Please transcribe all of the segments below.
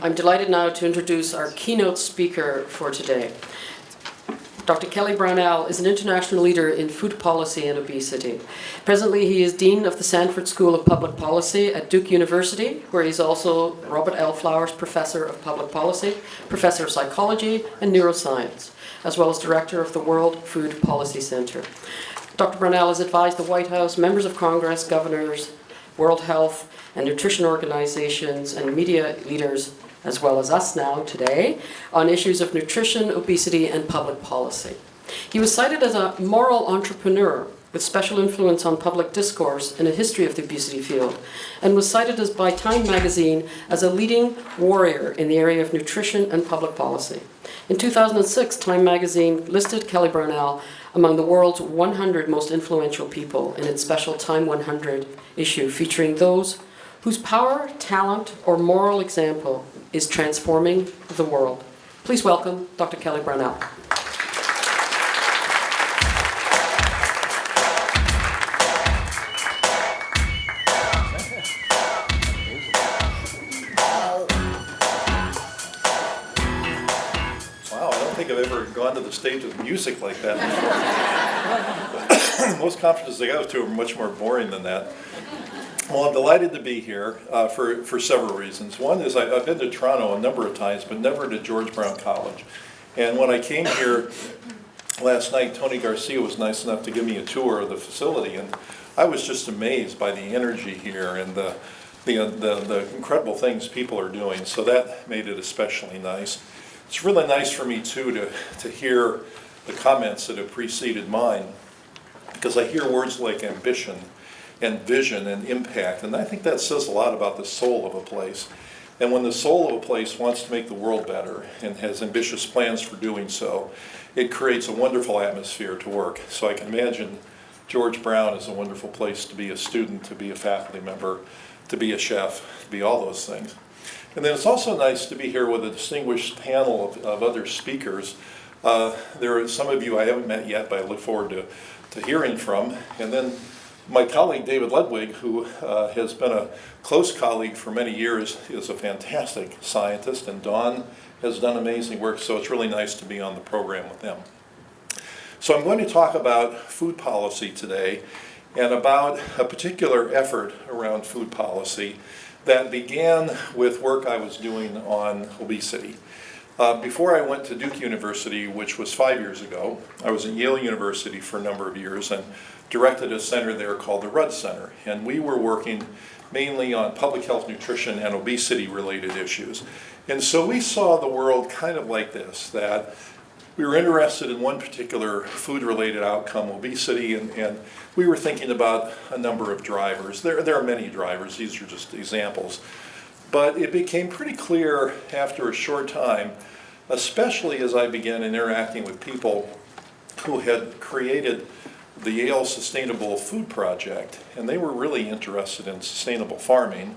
I'm delighted now to introduce our keynote speaker for today. Dr. Kelly Brownell is an international leader in food policy and obesity. Presently, he is Dean of the Sanford School of Public Policy at Duke University, where he's also Robert L. Flowers Professor of Public Policy, Professor of Psychology and Neuroscience, as well as Director of the World Food Policy Center. Dr. Brownell has advised the White House, members of Congress, governors, World Health and nutrition organizations and media leaders, as well as us now today, on issues of nutrition, obesity, and public policy. He was cited as a moral entrepreneur with special influence on public discourse and a history of the obesity field, and was cited as by Time magazine as a leading warrior in the area of nutrition and public policy. In 2006, Time magazine listed Kelly Brownell among the world's 100 most influential people in its special Time 100 issue, featuring those whose power, talent, or moral example is transforming the world. Please welcome Dr. Kelly Brownell. Wow, I don't think I've ever gone to the stage with music like that before. Most conferences I go to are much more boring than that. Well, I'm delighted to be here for several reasons. One is I've been to Toronto a number of times, but never to George Brown College. And when I came here last night, Tony Garcia was nice enough to give me a tour of the facility, and I was just amazed by the energy here and the incredible things people are doing. So that made it especially nice. It's really nice for me too to hear the comments that have preceded mine, because I hear words like ambition and vision and impact, and I think that says a lot about the soul of a place. And when the soul of a place wants to make the world better and has ambitious plans for doing so, it creates a wonderful atmosphere to work. So I can imagine George Brown is a wonderful place to be a student, to be a faculty member, to be a chef, to be all those things. And then it's also nice to be here with a distinguished panel of other speakers. There are some of you I haven't met yet, but I look forward to hearing from. And then my colleague David Ludwig, who has been a close colleague for many years, is a fantastic scientist, and Dawn has done amazing work, so it's really nice to be on the program with them. So I'm going to talk about food policy today, and about a particular effort around food policy that began with work I was doing on obesity. Before I went to Duke University, which was 5 years ago, I was at Yale University for a number of years and directed a center there called the Rudd Center. And we were working mainly on public health, nutrition, and obesity-related issues. And so we saw the world kind of like this, that we were interested in one particular food-related outcome, obesity, and we were thinking about a number of drivers. There are many drivers, these are just examples. But it became pretty clear after a short time, especially as I began interacting with people who had created the Yale Sustainable Food Project, and they were really interested in sustainable farming,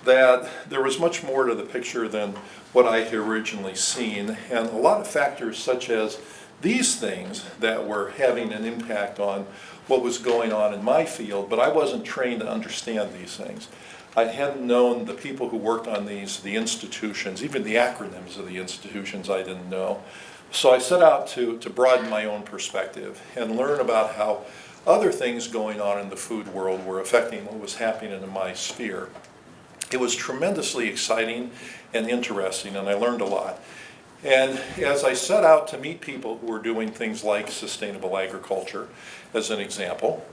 that there was much more to the picture than what I had originally seen, and a lot of factors such as these things that were having an impact on what was going on in my field, but I wasn't trained to understand these things. I hadn't known the people who worked on these, the institutions, even the acronyms of the institutions I didn't know. So I set out to broaden my own perspective and learn about how other things going on in the food world were affecting what was happening in my sphere. It was tremendously exciting and interesting, and I learned a lot. And as I set out to meet people who were doing things like sustainable agriculture, as an example,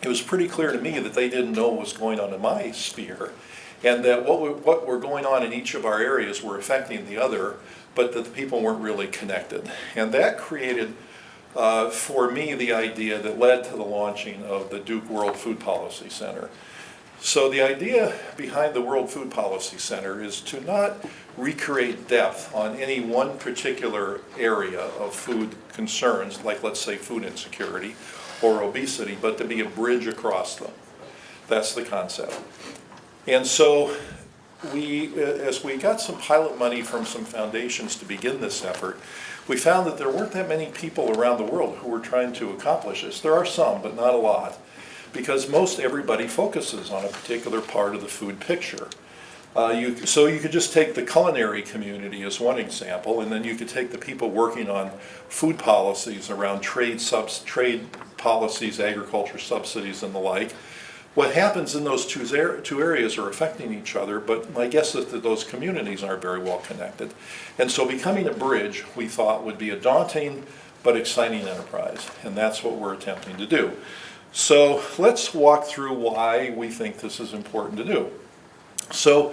it was pretty clear to me that they didn't know what was going on in my sphere, and that what were going on in each of our areas were affecting the other, but that the people weren't really connected. And that created, for me, the idea that led to the launching of the Duke World Food Policy Center. So the idea behind the World Food Policy Center is to not recreate depth on any one particular area of food concerns, like let's say food insecurity or obesity, but to be a bridge across them. That's the concept. And so as we got some pilot money from some foundations to begin this effort, we found that there weren't that many people around the world who were trying to accomplish this. There are some, but not a lot, because most everybody focuses on a particular part of the food picture. So you could just take the culinary community as one example, and then you could take the people working on food policies around trade policies, agriculture subsidies, and the like. What happens in those two areas are affecting each other, but my guess is that those communities aren't very well connected. And so becoming a bridge, we thought, would be a daunting but exciting enterprise, and that's what we're attempting to do. So let's walk through why we think this is important to do. So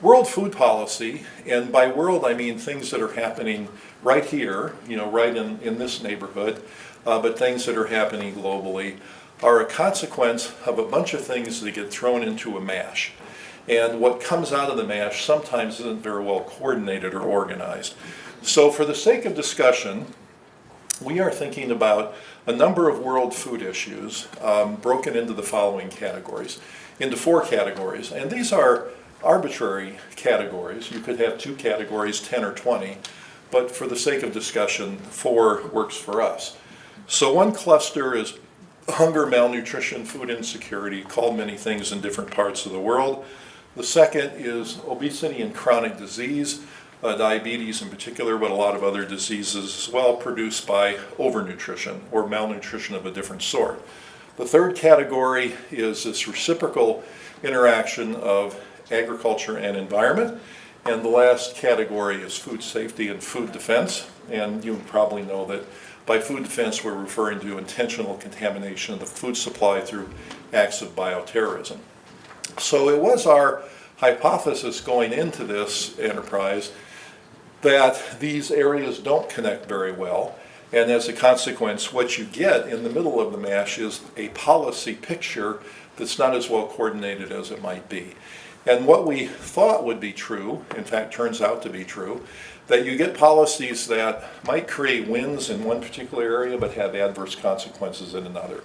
world food policy, and by world I mean things that are happening right here, right in this neighborhood, but things that are happening globally, are a consequence of a bunch of things that get thrown into a mash. And what comes out of the mash sometimes isn't very well coordinated or organized. So for the sake of discussion, we are thinking about a number of world food issues broken into the following categories, into 4 categories. And these are arbitrary categories. You could have 2 categories, 10 or 20, but for the sake of discussion, 4 works for us. So one cluster is hunger, malnutrition, food insecurity, called many things in different parts of the world. The second is obesity and chronic disease, diabetes in particular, but a lot of other diseases as well, produced by overnutrition or malnutrition of a different sort. The third category is this reciprocal interaction of agriculture and environment. And the last category is food safety and food defense. And you probably know that by food defense, we're referring to intentional contamination of the food supply through acts of bioterrorism. So it was our hypothesis going into this enterprise that these areas don't connect very well. And as a consequence, what you get in the middle of the mash is a policy picture that's not as well coordinated as it might be. And what we thought would be true, in fact turns out to be true, that you get policies that might create wins in one particular area but have adverse consequences in another.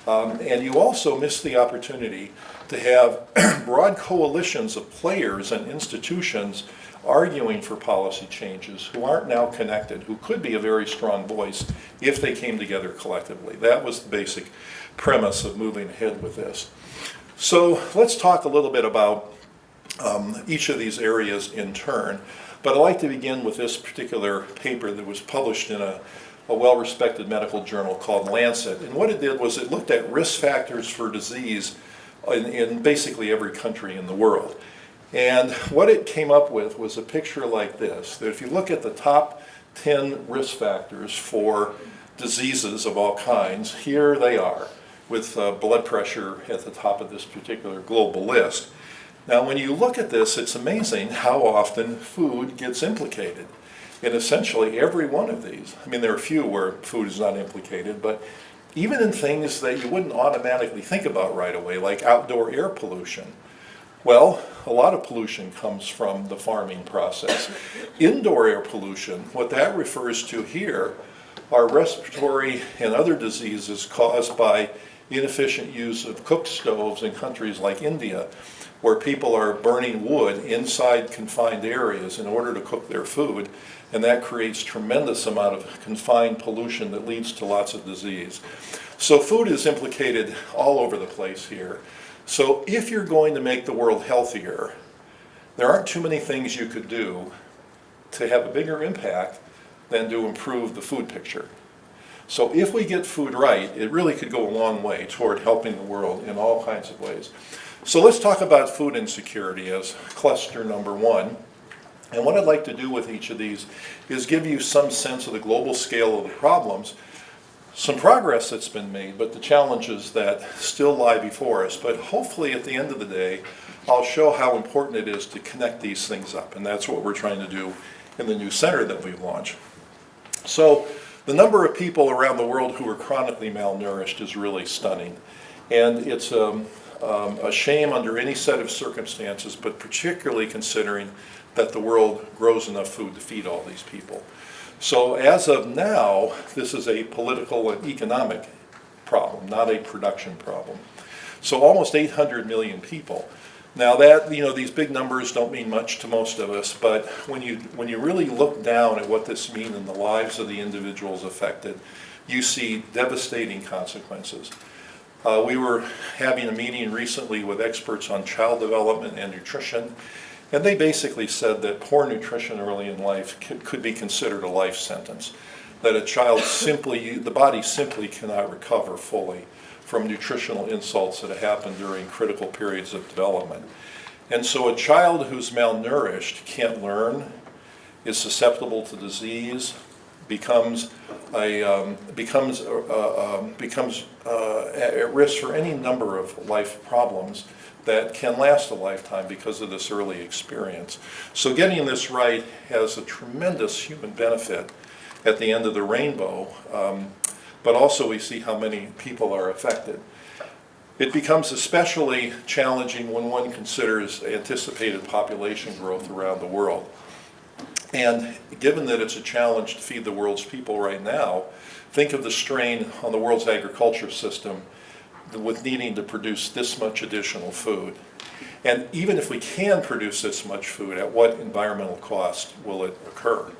And you also miss the opportunity to have broad coalitions of players and institutions arguing for policy changes who aren't now connected, who could be a very strong voice if they came together collectively. That was the basic premise of moving ahead with this. So let's talk a little bit about each of these areas in turn. But I'd like to begin with this particular paper that was published in a well-respected medical journal called Lancet. And what it did was it looked at risk factors for disease in basically every country in the world. And what it came up with was a picture like this, that if you look at the top 10 risk factors for diseases of all kinds, here they are, with blood pressure at the top of this particular global list. Now, when you look at this, it's amazing how often food gets implicated in essentially every one of these. I mean, there are a few where food is not implicated, but even in things that you wouldn't automatically think about right away, like outdoor air pollution. Well, a lot of pollution comes from the farming process. Indoor air pollution, what that refers to here, are respiratory and other diseases caused by inefficient use of cook stoves in countries like India, where people are burning wood inside confined areas in order to cook their food, and that creates tremendous amount of confined pollution that leads to lots of disease. So food is implicated all over the place here. So if you're going to make the world healthier, there aren't too many things you could do to have a bigger impact than to improve the food picture. So if we get food right, it really could go a long way toward helping the world in all kinds of ways. So let's talk about food insecurity as cluster number 1. And what I'd like to do with each of these is give you some sense of the global scale of the problems, some progress that's been made, but the challenges that still lie before us. But hopefully at the end of the day, I'll show how important it is to connect these things up. And that's what we're trying to do in the new center that we've launched. So the number of people around the world who are chronically malnourished is really stunning. And it's a shame under any set of circumstances, but particularly considering that the world grows enough food to feed all these people. So as of now, this is a political and economic problem, not a production problem. So almost 800 million people. Now that, these big numbers don't mean much to most of us, but when you really look down at what this means in the lives of the individuals affected, you see devastating consequences. We were having a meeting recently with experts on child development and nutrition, and they basically said that poor nutrition early in life could be considered a life sentence, that a child the body simply cannot recover fully from nutritional insults that happen during critical periods of development. And so a child who's malnourished can't learn, is susceptible to disease, becomes at risk for any number of life problems that can last a lifetime because of this early experience. So getting this right has a tremendous human benefit at the end of the rainbow, but also we see how many people are affected. It becomes especially challenging when one considers anticipated population growth around the world. And given that it's a challenge to feed the world's people right now, think of the strain on the world's agriculture system with needing to produce this much additional food. And even if we can produce this much food, at what environmental cost will it occur?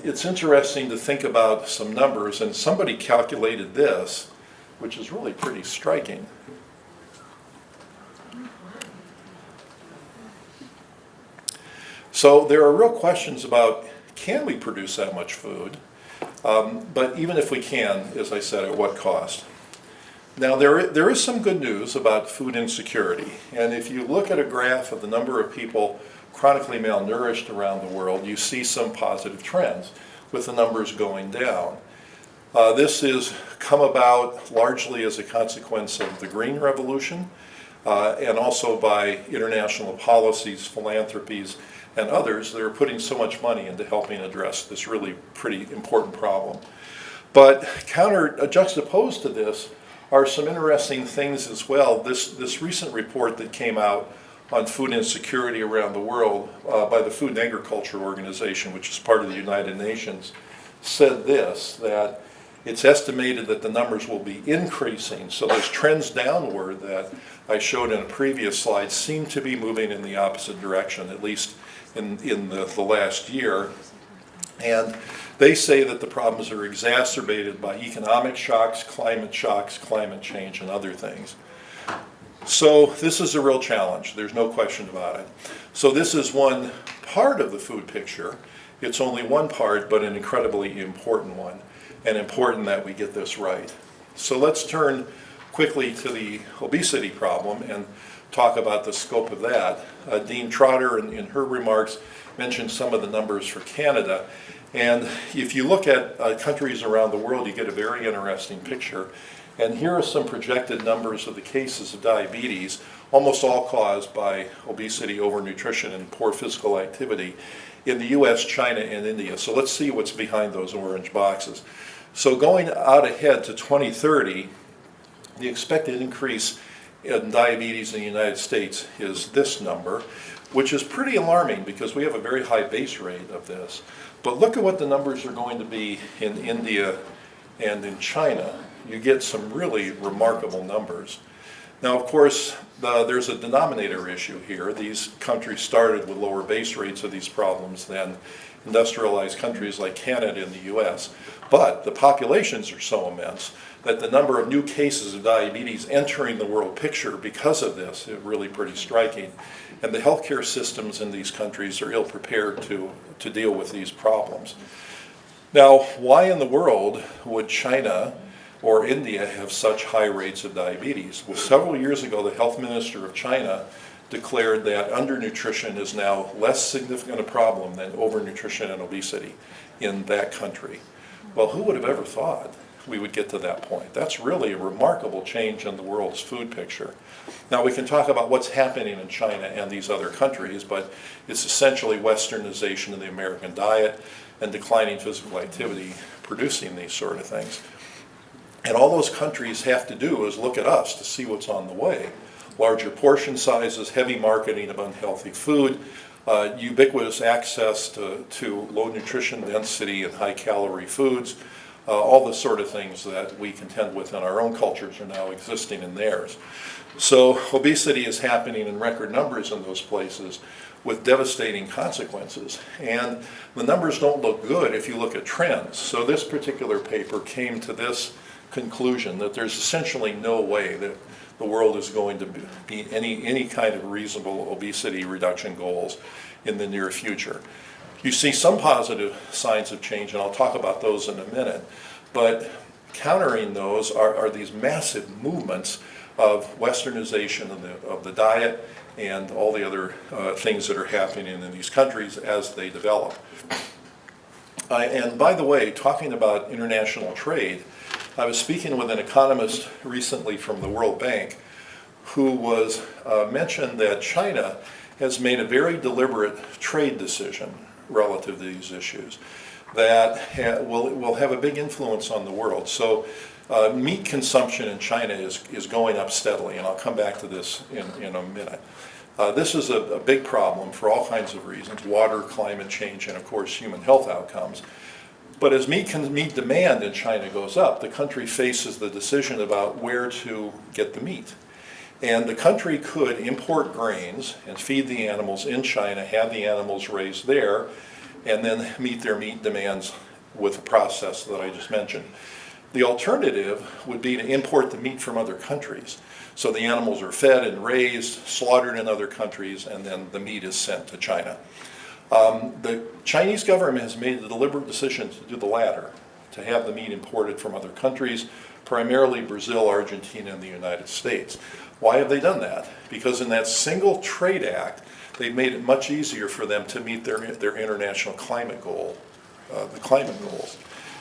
It's interesting to think about some numbers, and somebody calculated this, which is really pretty striking. So there are real questions about, can we produce that much food? But even if we can, as I said, at what cost? Now there is some good news about food insecurity, and if you look at a graph of the number of people chronically malnourished around the world, you see some positive trends with the numbers going down. This has come about largely as a consequence of the Green Revolution and also by international policies, philanthropies, and others that are putting so much money into helping address this really pretty important problem. But juxtaposed to this are some interesting things as well. This recent report that came out on food insecurity around the world by the Food and Agriculture Organization, which is part of the United Nations, said this, that it's estimated that the numbers will be increasing. So those trends downward that I showed in a previous slide seem to be moving in the opposite direction, at least in the last year. And they say that the problems are exacerbated by economic shocks, climate change, and other things. So this is a real challenge. There's no question about it. So this is one part of the food picture. It's only one part, but an incredibly important one, and important that we get this right. So let's turn quickly to the obesity problem and talk about the scope of that. Dean Trotter, in her remarks, mentioned some of the numbers for Canada. And if you look at countries around the world, you get a very interesting picture. And here are some projected numbers of the cases of diabetes, almost all caused by obesity, overnutrition, and poor physical activity in the US, China, and India. So let's see what's behind those orange boxes. So going out ahead to 2030, the expected increase in diabetes in the United States is this number, which is pretty alarming because we have a very high base rate of this. But look at what the numbers are going to be in India and in China. You get some really remarkable numbers. Now, of course, there's a denominator issue here. These countries started with lower base rates of these problems than industrialized countries like Canada and the US. But the populations are so immense that the number of new cases of diabetes entering the world picture because of this is really pretty striking. And the healthcare systems in these countries are ill prepared to deal with these problems. Now, why in the world would China or India have such high rates of diabetes? Well, several years ago, the health minister of China declared that undernutrition is now less significant a problem than overnutrition and obesity in that country. Well, who would have ever thought we would get to that point? That's really a remarkable change in the world's food picture. Now, we can talk about what's happening in China and these other countries, but it's essentially westernization of the American diet and declining physical activity producing these sort of things. And all those countries have to do is look at us to see what's on the way. Larger portion sizes, heavy marketing of unhealthy food, ubiquitous access to low nutrition density and high calorie foods, all the sort of things that we contend with in our own cultures are now existing in theirs. So obesity is happening in record numbers in those places with devastating consequences. And the numbers don't look good if you look at trends. So this particular paper came to this conclusion that there's essentially no way that the world is going to be any kind of reasonable obesity reduction goals in the near future. You see some positive signs of change, and I'll talk about those in a minute, but countering those are these massive movements of westernization of the diet and all the other things that are happening in these countries as they develop. And by the way, talking about international trade, I was speaking with an economist recently from the World Bank who was mentioned that China has made a very deliberate trade decision relative to these issues that will have a big influence on the world. So meat consumption in China is going up steadily, and I'll come back to this in a minute. This is a big problem for all kinds of reasons: water, climate change, and of course human health outcomes. But as meat demand in China goes up, the country faces the decision about where to get the meat. And the country could import grains and feed the animals in China, have the animals raised there, and then meet their meat demands with the process that I just mentioned. The alternative would be to import the meat from other countries. So the animals are fed and raised, slaughtered in other countries, and then the meat is sent to China. The Chinese government has made the deliberate decision to do the latter, to have the meat imported from other countries, primarily Brazil, Argentina, and the United States. Why have they done that? Because in that single trade act, they've made it much easier for them to meet their international climate goal, the climate goals.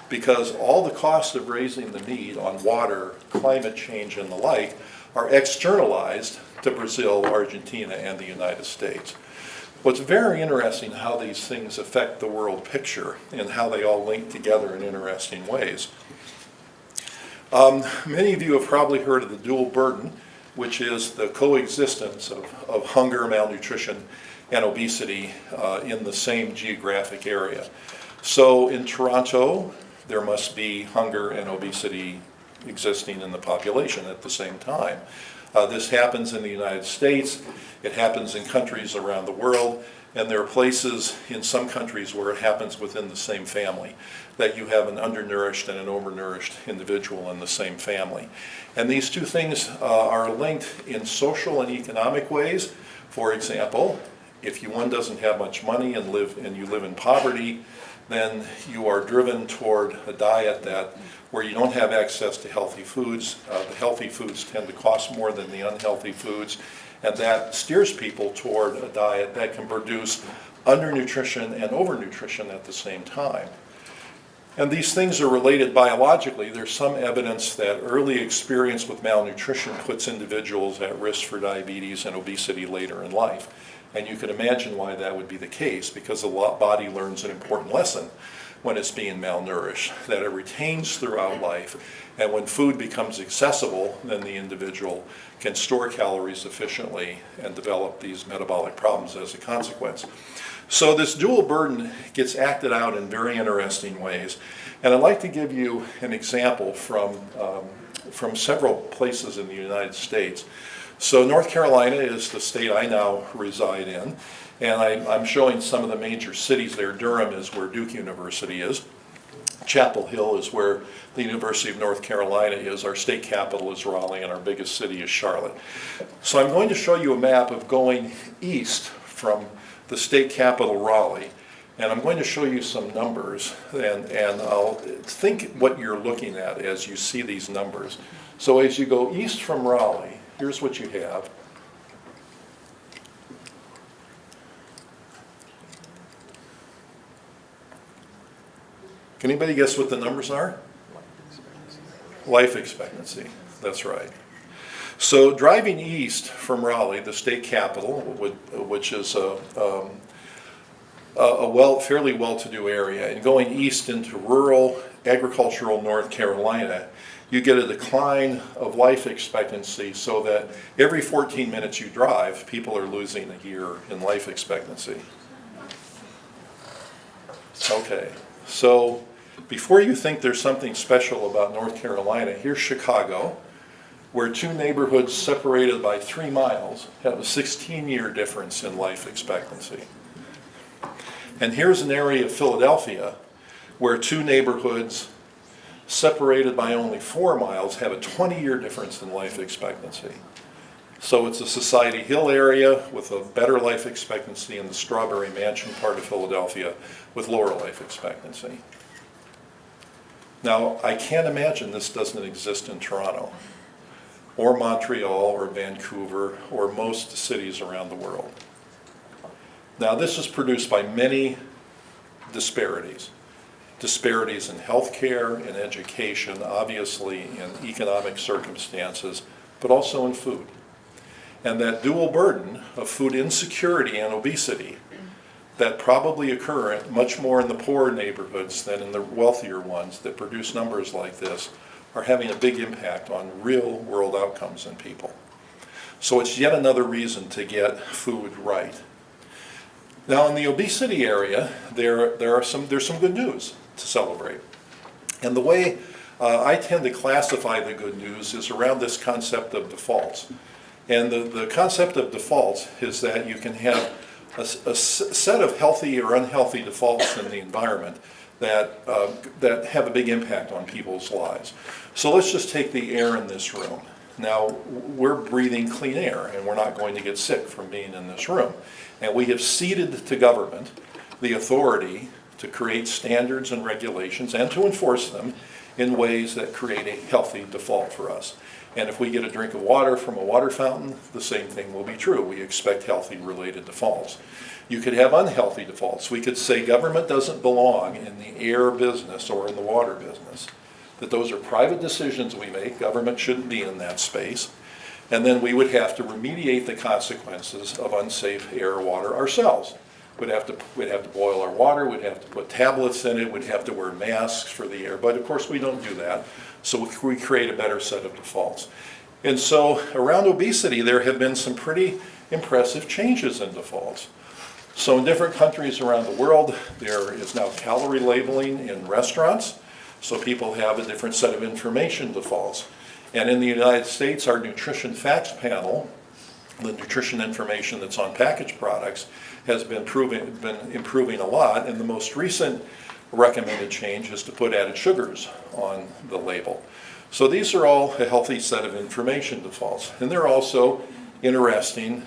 Because all the costs of raising the meat on water, climate change, and the like are externalized to Brazil, Argentina, and the United States. What's very interesting how these things affect the world picture and how they all link together in interesting ways. Many of you have probably heard of the dual burden, which is the coexistence of hunger, malnutrition, and obesity in the same geographic area. So in Toronto, there must be hunger and obesity existing in the population at the same time. This happens in the United States, it happens in countries around the world, and there are places in some countries where it happens within the same family, that you have an undernourished and an overnourished individual in the same family. And these two things are linked in social and economic ways. For example, if one doesn't have much money and you live in poverty, then you are driven toward a diet where you don't have access to healthy foods. The healthy foods tend to cost more than the unhealthy foods, and that steers people toward a diet that can produce undernutrition and overnutrition at the same time. And these things are related biologically. There's some evidence that early experience with malnutrition puts individuals at risk for diabetes and obesity later in life. And you can imagine why that would be the case, because the body learns an important lesson when it's being malnourished, that it retains throughout life. And when food becomes accessible, then the individual can store calories efficiently and develop these metabolic problems as a consequence. So this dual burden gets acted out in very interesting ways. And I'd like to give you an example from several places in the United States. So North Carolina is the state I now reside in, and I'm showing some of the major cities there. Durham is where Duke University is. Chapel Hill is where the University of North Carolina is. Our state capital is Raleigh, and our biggest city is Charlotte. So I'm going to show you a map of going east from the state capital, Raleigh, and I'm going to show you some numbers, and I'll think what you're looking at as you see these numbers. So as you go east from Raleigh, here's what you have. Can anybody guess what the numbers are? Life expectancy, that's right. So driving east from Raleigh, the state capital, which is a fairly well-to-do area, and going east into rural agricultural North Carolina, you get a decline of life expectancy, so that every 14 minutes you drive, people are losing a year in life expectancy. Okay, so Before you think there's something special about North Carolina, here's Chicago, where two neighborhoods separated by 3 miles have a 16-year difference in life expectancy. And here's an area of Philadelphia where two neighborhoods separated by only 4 miles have a 20-year difference in life expectancy. So it's a Society Hill area with a better life expectancy and the Strawberry Mansion part of Philadelphia with lower life expectancy. Now, I can't imagine this doesn't exist in Toronto, or Montreal, or Vancouver, or most cities around the world. Now, this is produced by many disparities. Disparities in healthcare, in education, obviously in economic circumstances, but also in food. And that dual burden of food insecurity and obesity that probably occur much more in the poor neighborhoods than in the wealthier ones that produce numbers like this are having a big impact on real world outcomes in people. So it's yet another reason to get food right. Now in the obesity area, there's some good news to celebrate. And the way I tend to classify the good news is around this concept of defaults. And the concept of defaults is that you can have a set of healthy or unhealthy defaults in the environment that have a big impact on people's lives. So let's just take the air in this room. Now, we're breathing clean air, and we're not going to get sick from being in this room. And we have ceded to government the authority to create standards and regulations and to enforce them in ways that create a healthy default for us. And if we get a drink of water from a water fountain, the same thing will be true. We expect healthy related defaults. You could have unhealthy defaults. We could say government doesn't belong in the air business or in the water business. That those are private decisions we make. Government shouldn't be in that space. And then we would have to remediate the consequences of unsafe air or water ourselves. We'd have to boil our water, we'd have to put tablets in it, we'd have to wear masks for the air. But of course we don't do that. So we create a better set of defaults. And so around obesity, there have been some pretty impressive changes in defaults. So in different countries around the world, there is now calorie labeling in restaurants. So people have a different set of information defaults. And in the United States, our nutrition facts panel, the nutrition information that's on packaged products, has been improving a lot. And the most recent recommended change is to put added sugars on the label. So these are all a healthy set of information defaults. And there are also interesting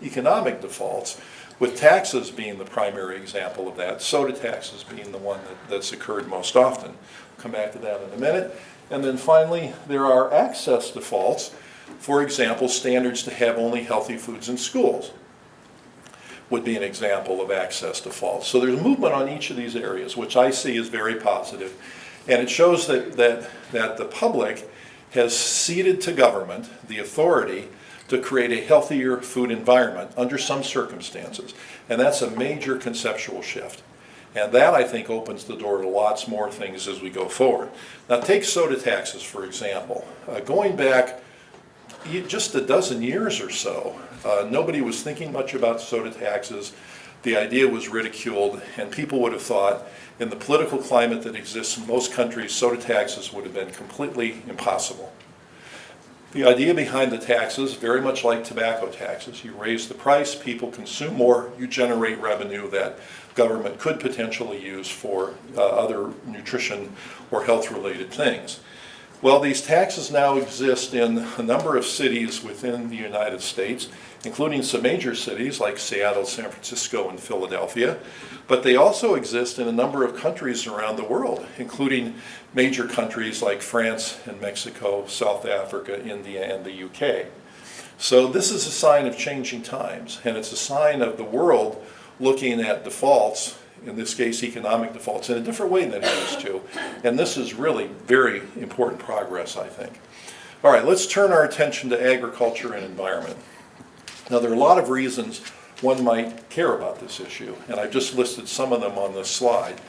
economic defaults, with taxes being the primary example of that, soda taxes being the one that's occurred most often. I'll come back to that in a minute. And then finally, there are access defaults. For example, standards to have only healthy foods in schools would be an example of access defaults. So there's movement on each of these areas, which I see as very positive. And it shows that the public has ceded to government the authority to create a healthier food environment under some circumstances. And that's a major conceptual shift. And that, I think, opens the door to lots more things as we go forward. Now, take soda taxes, for example. Going back just a dozen years or so, nobody was thinking much about soda taxes. The idea was ridiculed, and people would have thought, in the political climate that exists in most countries, soda taxes would have been completely impossible. The idea behind the taxes, very much like tobacco taxes, you raise the price, people consume more, you generate revenue that government could potentially use for other nutrition or health-related things. Well, these taxes now exist in a number of cities within the United States, including some major cities like Seattle, San Francisco, and Philadelphia. But they also exist in a number of countries around the world, including major countries like France and Mexico, South Africa, India, and the UK. So this is a sign of changing times, and it's a sign of the world looking at defaults, in this case economic defaults, in a different way than it used to. And this is really very important progress, I think. All right, let's turn our attention to agriculture and environment. Now, there are a lot of reasons one might care about this issue, and I've just listed some of them on this slide.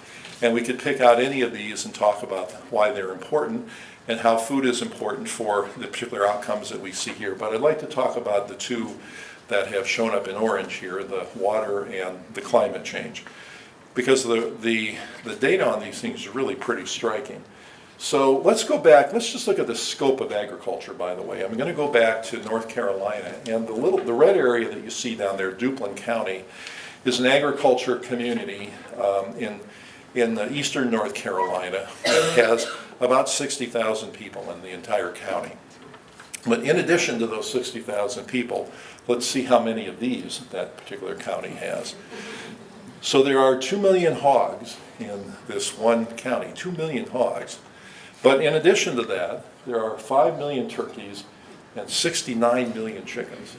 And we could pick out any of these and talk about why they're important and how food is important for the particular outcomes that we see here. But I'd like to talk about the two that have shown up in orange here, the water and the climate change. because the data on these things is really pretty striking. So let's go back, let's just look at the scope of agriculture, by the way. I'm going to go back to North Carolina, and the red area that you see down there, Duplin County, is an agriculture community in eastern North Carolina that has about 60,000 people in the entire county. But in addition to those 60,000 people, let's see how many of these that particular county has. So there are 2 million hogs in this one county, 2 million hogs. But in addition to that, there are 5 million turkeys and 69 million chickens.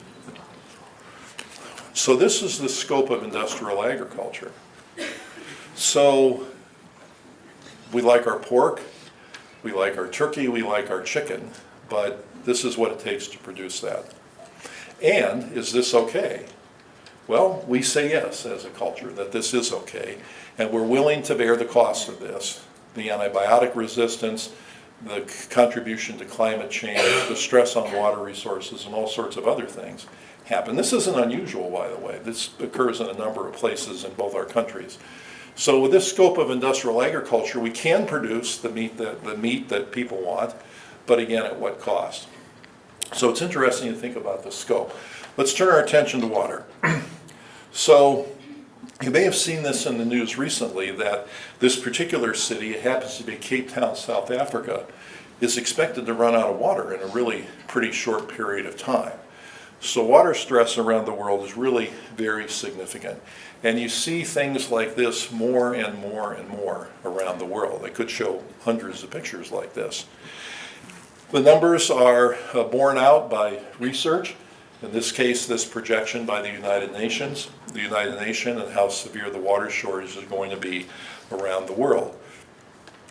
So this is the scope of industrial agriculture. So we like our pork, we like our turkey, we like our chicken, but this is what it takes to produce that. And is this okay? Well, we say yes as a culture, that this is okay, and we're willing to bear the cost of this. The antibiotic resistance, the contribution to climate change, the stress on water resources, and all sorts of other things happen. This isn't unusual, by the way. This occurs in a number of places in both our countries. So with this scope of industrial agriculture, we can produce the meat that people want, but again, at what cost? So it's interesting to think about the scope. Let's turn our attention to water. So you may have seen this in the news recently that this particular city, it happens to be Cape Town, South Africa, is expected to run out of water in a really pretty short period of time. So water stress around the world is really very significant. And you see things like this more and more and more around the world. I could show hundreds of pictures like this. The numbers are borne out by research. In this case, this projection by the United Nations and how severe the water shortage is going to be around the world.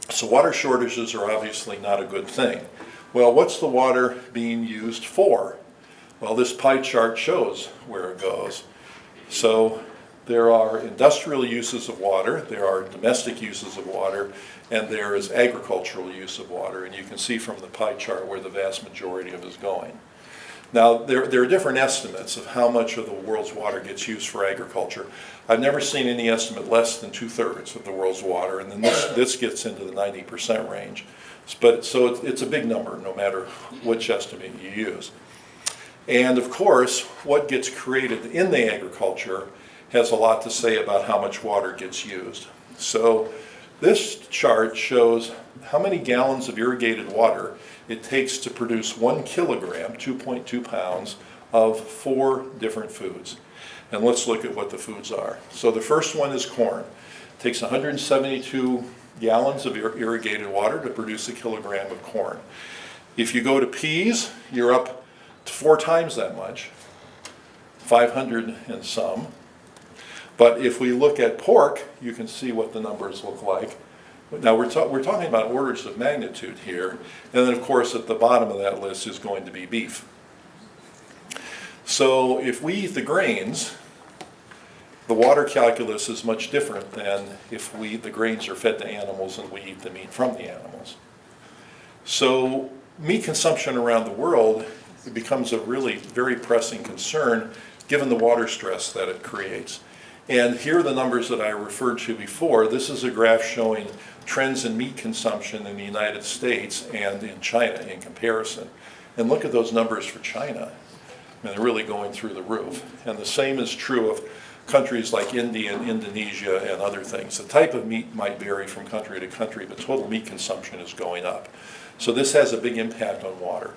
So water shortages are obviously not a good thing. Well, what's the water being used for? Well, this pie chart shows where it goes. So there are industrial uses of water, there are domestic uses of water, and there is agricultural use of water. And you can see from the pie chart where the vast majority of it is going. Now, there are different estimates of how much of the world's water gets used for agriculture. I've never seen any estimate less than 2/3 of the world's water, and then this gets into the 90% range. But so it's a big number, no matter which estimate you use. And of course, what gets created in the agriculture has a lot to say about how much water gets used. So this chart shows how many gallons of irrigated water it takes to produce 1 kilogram, 2.2 pounds, of 4 different foods. And let's look at what the foods are. So the first one is corn. It takes 172 gallons of irrigated water to produce a kilogram of corn. If you go to peas, you're up to 4 times that much, 500 and some. But if we look at pork, you can see what the numbers look like. Now we're talking about orders of magnitude here, and then of course at the bottom of that list is going to be beef. So if we eat the grains, the water calculus is much different than if the grains are fed to animals and we eat the meat from the animals. So meat consumption around the world becomes a really very pressing concern given the water stress that it creates. And here are the numbers that I referred to before. This is a graph showing trends in meat consumption in the United States and in China in comparison. And look at those numbers for China. I mean, they're really going through the roof. And the same is true of countries like India and Indonesia and other things. The type of meat might vary from country to country, but total meat consumption is going up. So this has a big impact on water.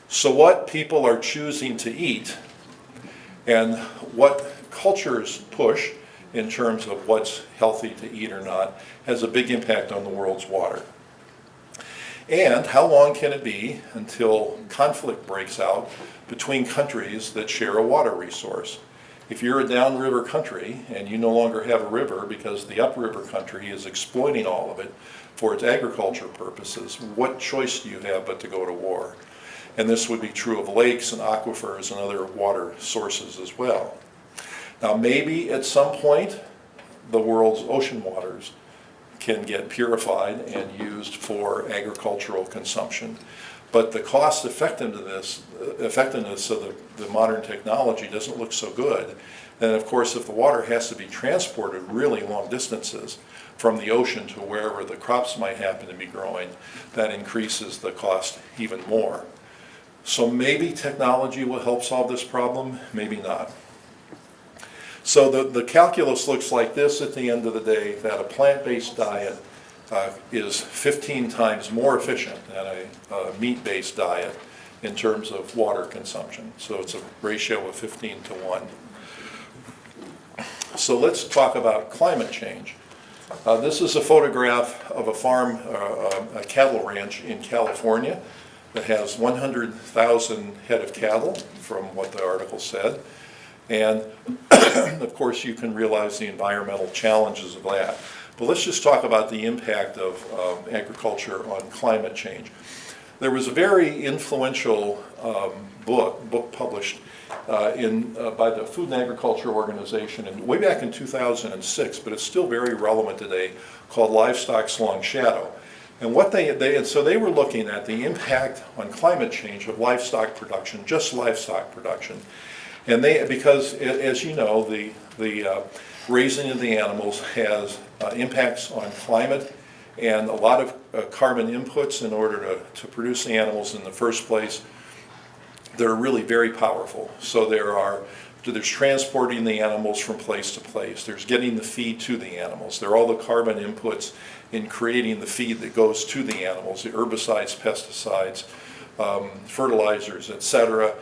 So what people are choosing to eat and what cultures push in terms of what's healthy to eat or not has a big impact on the world's water. And how long can it be until conflict breaks out between countries that share a water resource? If you're a downriver country and you no longer have a river because the upriver country is exploiting all of it for its agriculture purposes, what choice do you have but to go to war? And this would be true of lakes and aquifers and other water sources as well. Now maybe at some point the world's ocean waters can get purified and used for agricultural consumption. but the cost effectiveness of the modern technology doesn't look so good. And of course, if the water has to be transported really long distances from the ocean to wherever the crops might happen to be growing, that increases the cost even more. So maybe technology will help solve this problem, maybe not. So the calculus looks like this at the end of the day, that a plant-based diet is 15 times more efficient than a meat-based diet in terms of water consumption. So it's a ratio of 15 to 1. So let's talk about climate change. This is a photograph of a farm, a cattle ranch in California that has 100,000 head of cattle, from what the article said. And of course, you can realize the environmental challenges of that. But let's just talk about the impact of agriculture on climate change. There was a very influential book published by the Food and Agriculture Organization way back in 2006, but it's still very relevant today, called Livestock's Long Shadow. And what so they were looking at the impact on climate change of livestock production, just livestock production. And because as you know, the raising of the animals has impacts on climate and a lot of carbon inputs in order to produce the animals in the first place that are really very powerful. So there's transporting the animals from place to place. There's getting the feed to the animals. There are all the carbon inputs in creating the feed that goes to the animals, the herbicides, pesticides, fertilizers, etc.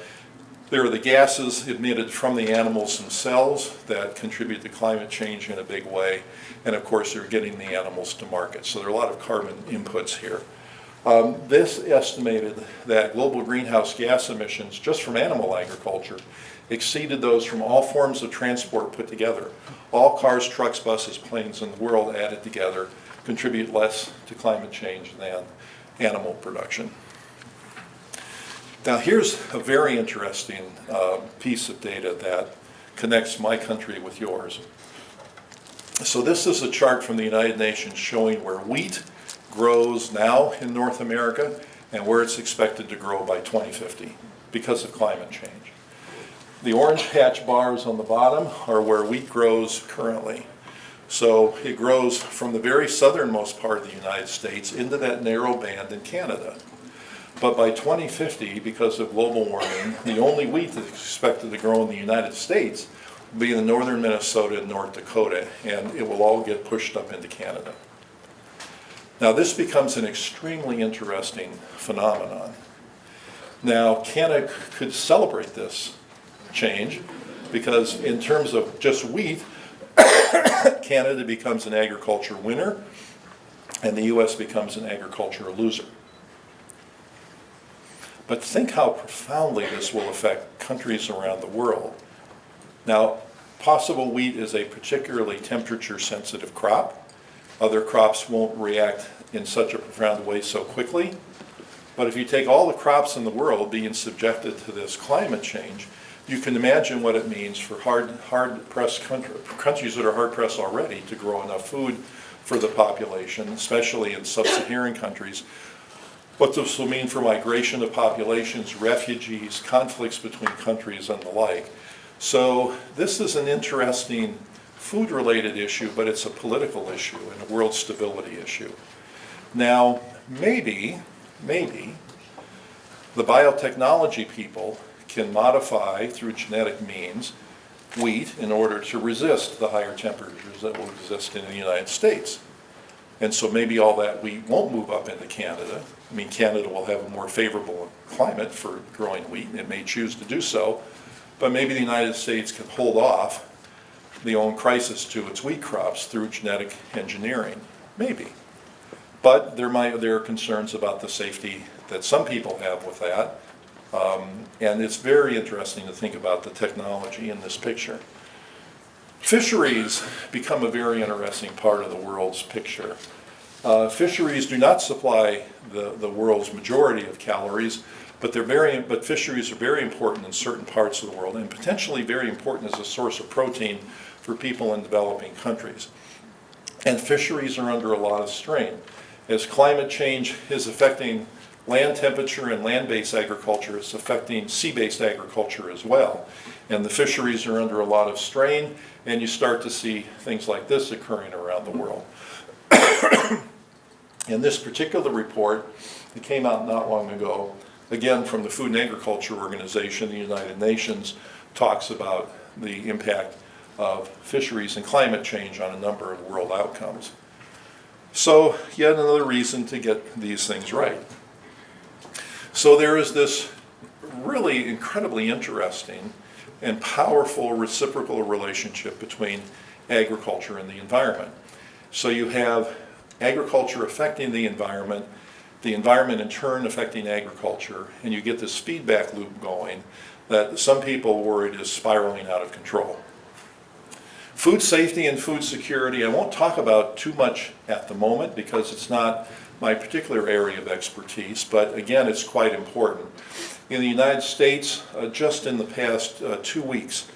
There are the gases emitted from the animals themselves that contribute to climate change in a big way. And of course, they're getting the animals to market. So there are a lot of carbon inputs here. This estimated that global greenhouse gas emissions just from animal agriculture exceeded those from all forms of transport put together. All cars, trucks, buses, planes in the world added together contribute less to climate change than animal production. Now here's a very interesting piece of data that connects my country with yours. So this is a chart from the United Nations showing where wheat grows now in North America and where it's expected to grow by 2050 because of climate change. The orange hatch bars on the bottom are where wheat grows currently. So it grows from the very southernmost part of the United States into that narrow band in Canada. But by 2050, because of global warming, the only wheat that's expected to grow in the United States will be in northern Minnesota and North Dakota, and it will all get pushed up into Canada. Now this becomes an extremely interesting phenomenon. Now Canada could celebrate this change because in terms of just wheat, Canada becomes an agriculture winner and the US becomes an agriculture loser. But think how profoundly this will affect countries around the world. Now, possible wheat is a particularly temperature-sensitive crop. Other crops won't react in such a profound way so quickly. But if you take all the crops in the world being subjected to this climate change, you can imagine what it means for hard-pressed countries that are hard-pressed already to grow enough food for the population, especially in sub-Saharan countries. What this will mean for migration of populations, refugees, conflicts between countries, and the like. So this is an interesting food-related issue, but it's a political issue and a world stability issue. Now, maybe the biotechnology people can modify through genetic means wheat in order to resist the higher temperatures that will exist in the United States. And so maybe all that wheat won't move up into Canada. I mean, Canada will have a more favorable climate for growing wheat, and it may choose to do so, but maybe the United States can hold off the own crisis to its wheat crops through genetic engineering, maybe. But there are concerns about the safety that some people have with that, and it's very interesting to think about the technology in this picture. Fisheries become a very interesting part of the world's picture. Fisheries do not supply the world's majority of calories, but fisheries are very important in certain parts of the world and potentially very important as a source of protein for people in developing countries. And fisheries are under a lot of strain. As climate change is affecting land temperature and land-based agriculture is affecting sea-based agriculture as well. And the fisheries are under a lot of strain, and you start to see things like this occurring around the world. In this particular report, it came out not long ago, again from the Food and Agriculture Organization, the United Nations, talks about the impact of fisheries and climate change on a number of world outcomes. So yet another reason to get these things right. So there is this really incredibly interesting and powerful reciprocal relationship between agriculture and the environment. So you have agriculture affecting the environment in turn affecting agriculture, and you get this feedback loop going that some people worried is spiraling out of control. Food safety and food security, I won't talk about too much at the moment because it's not my particular area of expertise, but again, it's quite important. In the United States, just in the past 2 weeks,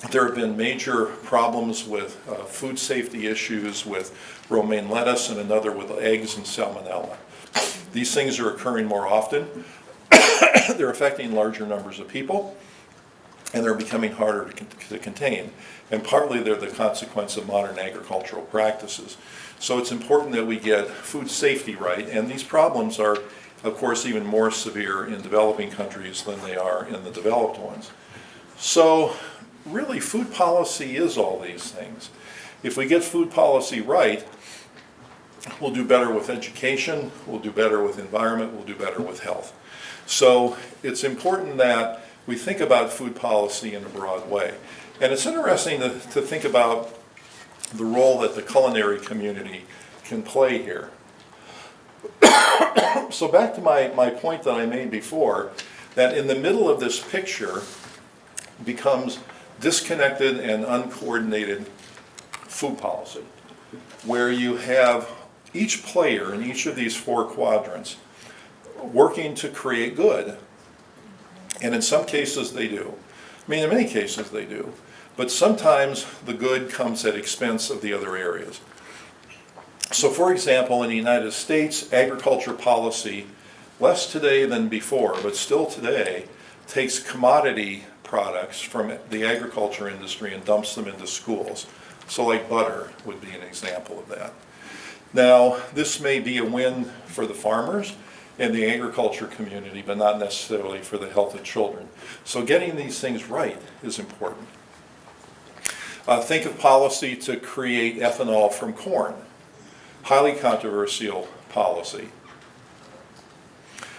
there have been major problems with food safety issues with romaine lettuce and another with eggs and salmonella. These things are occurring more often. They're affecting larger numbers of people, and they're becoming harder to contain. And partly they're the consequence of modern agricultural practices. So it's important that we get food safety right, and these problems are, of course, even more severe in developing countries than they are in the developed ones. So really, food policy is all these things. If we get food policy right, we'll do better with education, we'll do better with environment, we'll do better with health. So it's important that we think about food policy in a broad way. And it's interesting to think about the role that the culinary community can play here. So back to my point that I made before, that in the middle of this picture becomes disconnected and uncoordinated food policy, where you have each player in each of these 4 quadrants working to create good. And in some cases they do. I mean, in many cases they do. But sometimes the good comes at expense of the other areas. So for example, in the United States, agriculture policy, less today than before, but still today, takes commodity products from the agriculture industry and dumps them into schools. So like butter would be an example of that. Now, this may be a win for the farmers and the agriculture community, but not necessarily for the health of children. So getting these things right is important. Think of policy to create ethanol from corn. Highly controversial policy.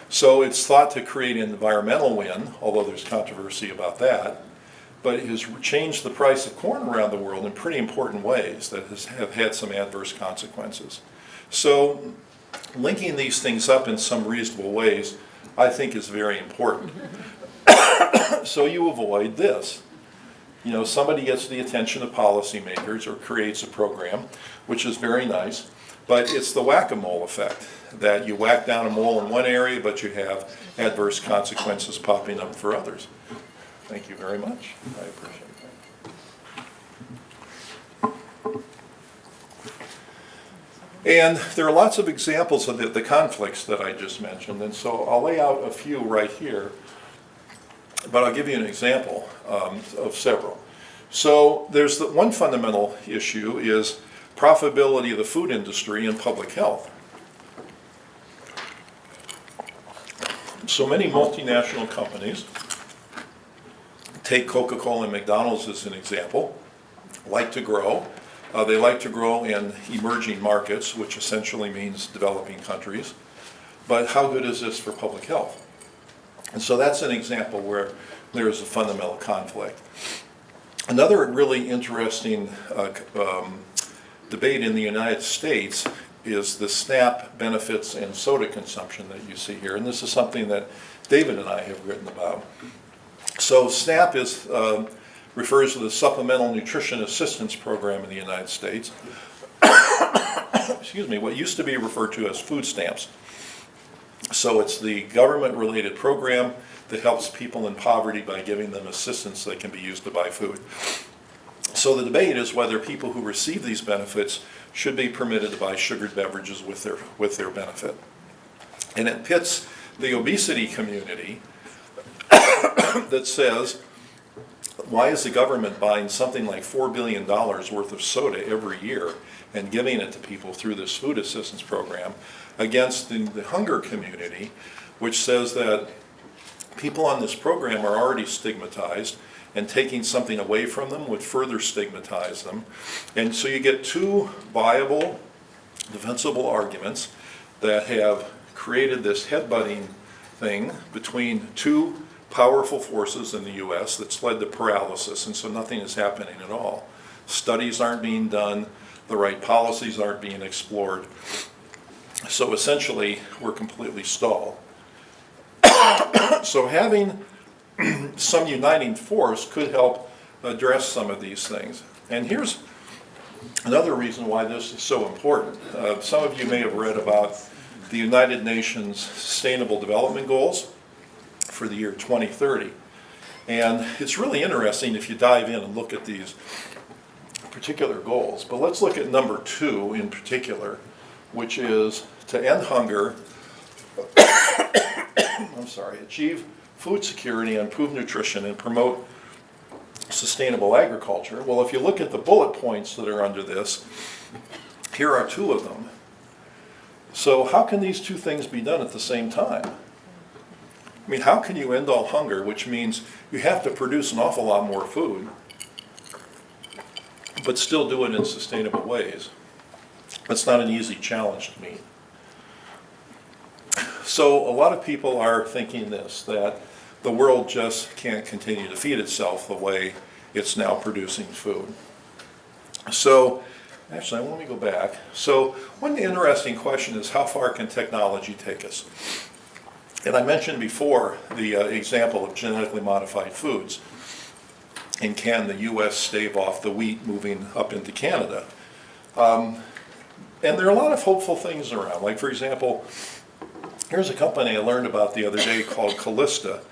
So it's thought to create an environmental win, although there's controversy about that, but it has changed the price of corn around the world in pretty important ways that have had some adverse consequences. So linking these things up in some reasonable ways, I think, is very important. So you avoid this. You know, somebody gets the attention of policymakers or creates a program, which is very nice, but it's the whack-a-mole effect, that you whack down a mole in one area, but you have adverse consequences popping up for others. Thank you very much. I appreciate that. And there are lots of examples of the conflicts that I just mentioned, and so I'll lay out a few right here, but I'll give you an example of several. So there's the one fundamental issue is profitability of the food industry and public health. So many multinational companies, take Coca-Cola and McDonald's as an example, like to grow. They like to grow in emerging markets, which essentially means developing countries. But how good is this for public health? And so that's an example where there is a fundamental conflict. Another really interesting debate in the United States is the SNAP benefits and soda consumption that you see here. And this is something that David and I have written about. So SNAP refers to the Supplemental Nutrition Assistance Program in the United States. Excuse me, what used to be referred to as food stamps. So it's the government-related program that helps people in poverty by giving them assistance that can be used to buy food. So the debate is whether people who receive these benefits should be permitted to buy sugared beverages with their benefit. And it pits the obesity community that says, why is the government buying something like $4 billion worth of soda every year and giving it to people through this food assistance program, against the hunger community, which says that people on this program are already stigmatized, and taking something away from them would further stigmatize them. And so you get two viable, defensible arguments that have created this headbutting thing between two powerful forces in the US that's led to paralysis, and so nothing is happening at all. Studies aren't being done, the right policies aren't being explored. So essentially, we're completely stalled. So having some uniting force could help address some of these things. And here's another reason why this is so important. Some of you may have read about the United Nations Sustainable Development Goals for the year 2030. And it's really interesting if you dive in and look at these particular goals. But let's look at number 2 in particular, which is to end hunger, achieve food security and improve nutrition and promote sustainable agriculture. Well, if you look at the bullet points that are under this, here are 2 of them. So how can these 2 things be done at the same time? I mean, how can you end all hunger, which means you have to produce an awful lot more food, but still do it in sustainable ways? That's not an easy challenge to meet. So a lot of people are thinking this, that the world just can't continue to feed itself the way it's now producing food. So, actually, let me go back. So one interesting question is, how far can technology take us? And I mentioned before the example of genetically modified foods. And can the U.S. stave off the wheat moving up into Canada? And there are a lot of hopeful things around. Like, for example, here's a company I learned about the other day called Callista,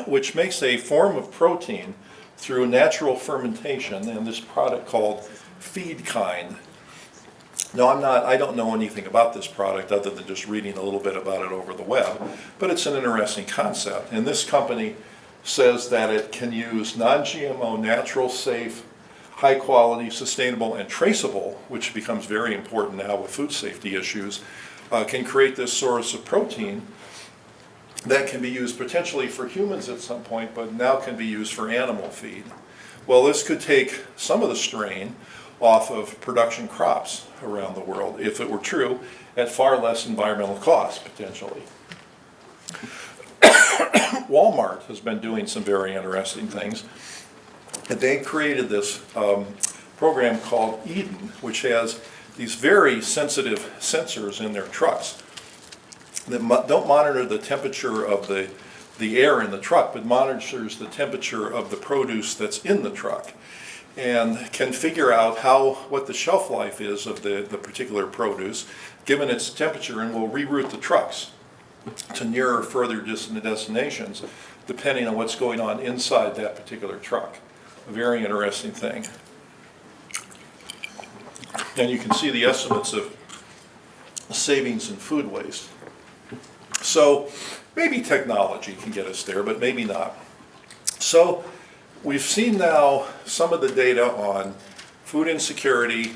which makes a form of protein through natural fermentation, and this product called FeedKind. Now, I don't know anything about this product other than just reading a little bit about it over the web, but it's an interesting concept. And this company says that it can use non-GMO, natural, safe, high quality, sustainable, and traceable, which becomes very important now with food safety issues, can create this source of protein that can be used potentially for humans at some point, but now can be used for animal feed. Well, this could take some of the strain off of production crops around the world, if it were true, at far less environmental cost, potentially. Walmart has been doing some very interesting things. And they created this program called Eden, which has these very sensitive sensors in their trucks that don't monitor the temperature of the air in the truck, but monitors the temperature of the produce that's in the truck, and can figure out what the shelf life is of the particular produce given its temperature, and will reroute the trucks to nearer further distant destinations depending on what's going on inside that particular truck. A very interesting thing. And you can see the estimates of savings in food waste. So maybe technology can get us there, but maybe not. So we've seen now some of the data on food insecurity,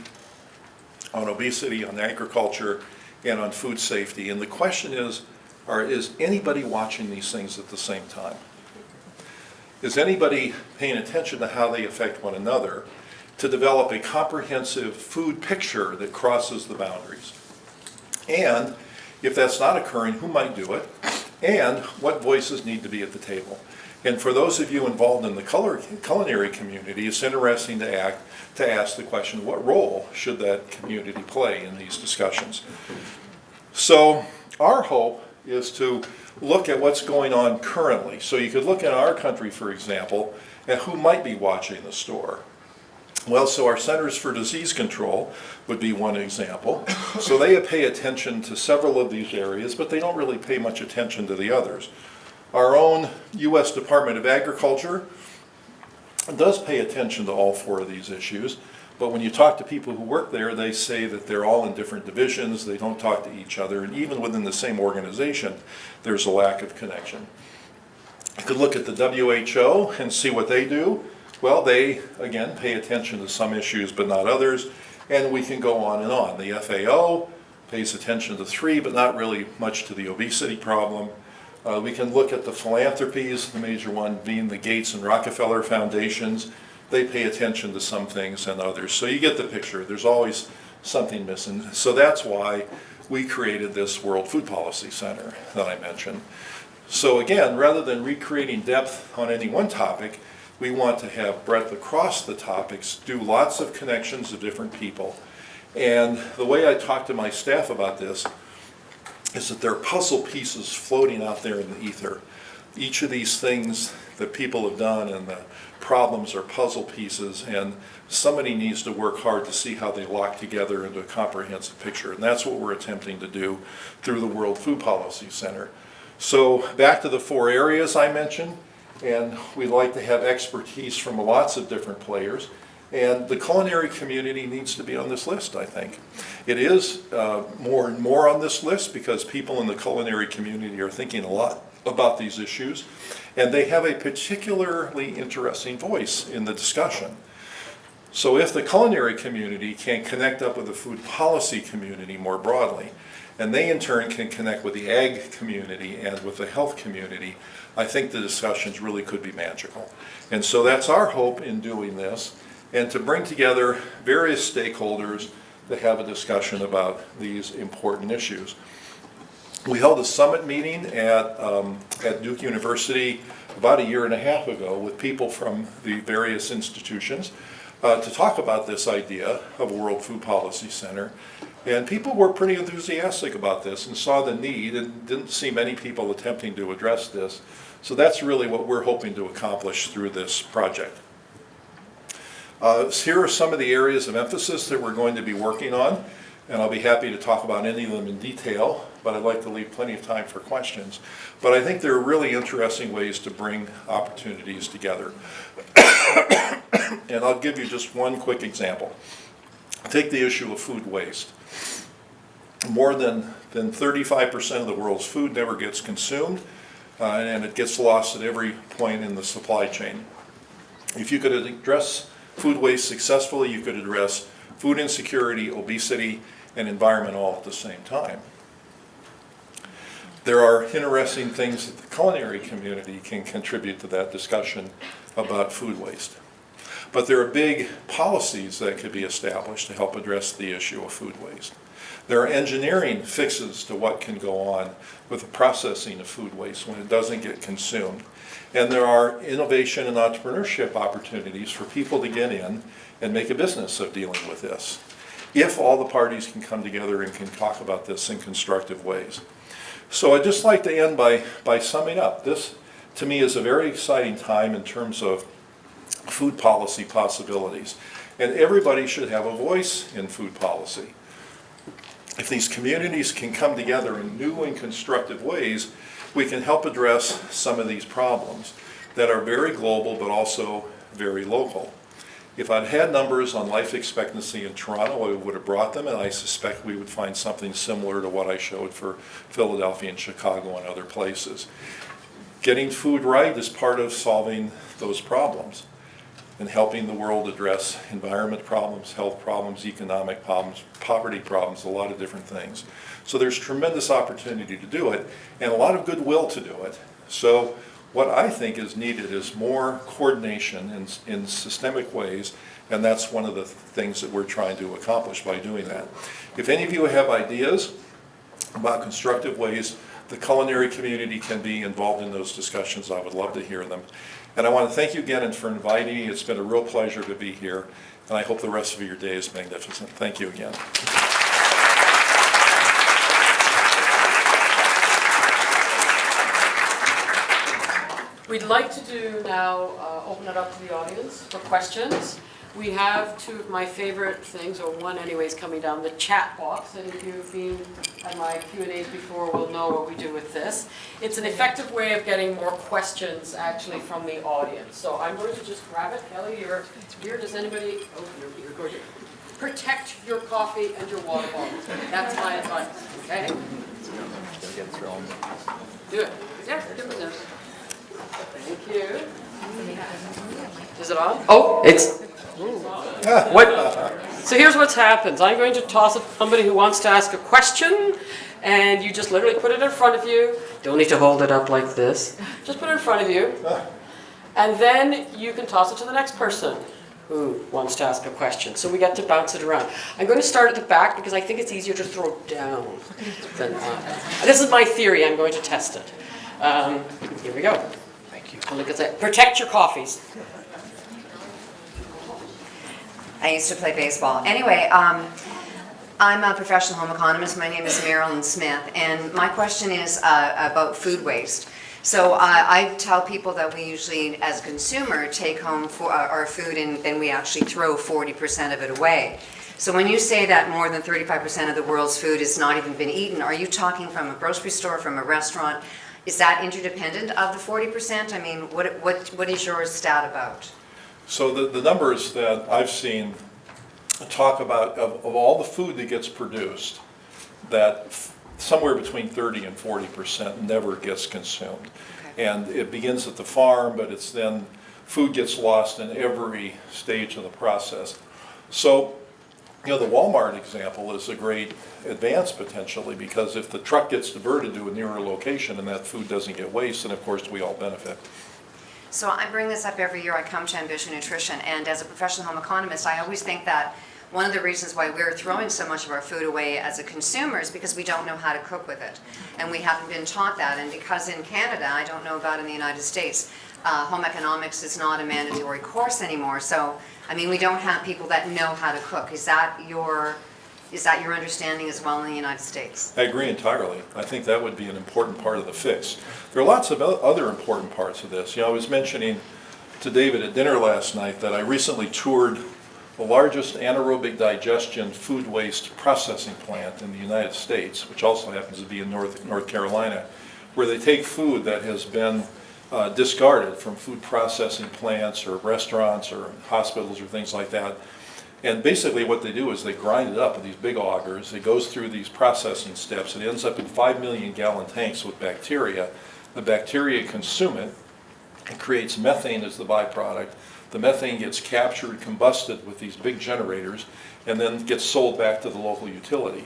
on obesity, on agriculture, and on food safety. And the question is anybody watching these things at the same time? Is anybody paying attention to how they affect one another to develop a comprehensive food picture that crosses the boundaries? And if that's not occurring, who might do it? And what voices need to be at the table? And for those of you involved in the culinary community, it's interesting to ask the question, what role should that community play in these discussions? So our hope is to look at what's going on currently. So you could look in our country, for example, at who might be watching the store. Well, so our Centers for Disease Control would be one example. So they pay attention to several of these areas, but they don't really pay much attention to the others. Our own U.S. Department of Agriculture does pay attention to all 4 of these issues, But when you talk to people who work there, they say that they're all in different divisions, they don't talk to each other, and even within the same organization, there's a lack of connection. You could look at the WHO and see what they do. Well, they, again, pay attention to some issues but not others, and we can go on and on. The FAO pays attention to 3, but not really much to the obesity problem. We can look at the philanthropies, the major one being the Gates and Rockefeller Foundations. They pay attention to some things and others. So you get the picture. There's always something missing. So that's why we created this World Food Policy Center that I mentioned. So again, rather than recreating depth on any one topic, we want to have breadth across the topics, do lots of connections of different people. And the way I talk to my staff about this is that there are puzzle pieces floating out there in the ether. Each of these things that people have done and the problems are puzzle pieces, and somebody needs to work hard to see how they lock together into a comprehensive picture. And that's what we're attempting to do through the World Food Policy Center. So back to the 4 areas I mentioned, and we'd like to have expertise from lots of different players. And the culinary community needs to be on this list, I think. It is more and more on this list because people in the culinary community are thinking a lot about these issues, and they have a particularly interesting voice in the discussion. So if the culinary community can connect up with the food policy community more broadly, and they in turn can connect with the ag community and with the health community, I think the discussions really could be magical. And so that's our hope in doing this, and to bring together various stakeholders to have a discussion about these important issues. We held a summit meeting at Duke University about 1.5 years ago with people from the various institutions to talk about this idea of a World Food Policy Center. And people were pretty enthusiastic about this and saw the need, and didn't see many people attempting to address this. So that's really what we're hoping to accomplish through this project. Here are some of the areas of emphasis that we're going to be working on, and I'll be happy to talk about any of them in detail, but I'd like to leave plenty of time for questions. But I think there are really interesting ways to bring opportunities together. And I'll give you just one quick example. Take the issue of food waste. More than 35% of the world's food never gets consumed, and it gets lost at every point in the supply chain. If you could address food waste successfully, you could address food insecurity, obesity, and environment all at the same time. There are interesting things that the culinary community can contribute to that discussion about food waste. But there are big policies that could be established to help address the issue of food waste. There are engineering fixes to what can go on with the processing of food waste when it doesn't get consumed. And there are innovation and entrepreneurship opportunities for people to get in and make a business of dealing with this, if all the parties can come together and can talk about this in constructive ways. So I'd just like to end by summing up. This, to me, is a very exciting time in terms of food policy possibilities. And everybody should have a voice in food policy. If these communities can come together in new and constructive ways, we can help address some of these problems that are very global but also very local. If I'd had numbers on life expectancy in Toronto, I would have brought them, and I suspect we would find something similar to what I showed for Philadelphia and Chicago and other places. Getting food right is part of solving those problems and helping the world address environment problems, health problems, economic problems, poverty problems, a lot of different things. So there's tremendous opportunity to do it and a lot of goodwill to do it. So what I think is needed is more coordination in systemic ways, and that's one of the things that we're trying to accomplish by doing that. If any of you have ideas about constructive ways the culinary community can be involved in those discussions, I would love to hear them. And I want to thank you again for inviting me. It's been a real pleasure to be here, and I hope the rest of your day is magnificent. Thank you again. We'd like to do now open it up to the audience for questions. We have two of my favorite things, or one anyways, coming down, the chat box. And if you've been at my Q&As before, will know what we do with this. It's an effective way of getting more questions actually from the audience. So I'm going to just grab it. Kelly, you're here. Does anybody, oh, you're going to protect your coffee and your water bottles. That's my advice, okay? Do it. Yeah, give it there. Thank you. Is it on? Oh, it's. What? So here's what's happened. I'm going to toss it to somebody who wants to ask a question, and you just literally put it in front of you. Don't need to hold it up like this. Just put it in front of you, and then you can toss it to the next person who wants to ask a question. So we get to bounce it around. I'm going to start at the back because I think it's easier to throw down than up. This is my theory. I'm going to test it. Here we go. Thank you. Look at that. Protect your coffees. I used to play baseball. Anyway, I'm a professional home economist. My name is Marilyn Smith, and my question is about food waste. So I tell people that we usually, as a consumer, take home our food and we actually throw 40% of it away. So when you say that more than 35% of the world's food has not even been eaten, are you talking from a grocery store, from a restaurant? Is that interdependent of the 40%? I mean, what is your stat about? So the numbers that I've seen talk about, of all the food that gets produced, that somewhere between 30 and 40% never gets consumed. Okay. And it begins at the farm, but it's then, food gets lost in every stage of the process. So, you know, the Walmart example is a great advance potentially, because if the truck gets diverted to a nearer location and that food doesn't get wasted, of course we all benefit. So I bring this up every year. I come to Ambition Nutrition, and as a professional home economist, I always think that one of the reasons why we're throwing so much of our food away as a consumer is because we don't know how to cook with it. And we haven't been taught that. And because in Canada, I don't know about in the United States, home economics is not a mandatory course anymore. So, I mean, we don't have people that know how to cook. Is that your understanding as well in the United States? I agree entirely. I think that would be an important part of the fix. There are lots of other important parts of this. You know, I was mentioning to David at dinner last night that I recently toured the largest anaerobic digestion food waste processing plant in the United States, which also happens to be in North Carolina, where they take food that has been discarded from food processing plants or restaurants or hospitals or things like that. And basically what they do is they grind it up with these big augers. It goes through these processing steps. It ends up in 5 million gallon tanks with bacteria. The bacteria consume it. It creates methane as the byproduct. The methane gets captured, combusted with these big generators, and then gets sold back to the local utility.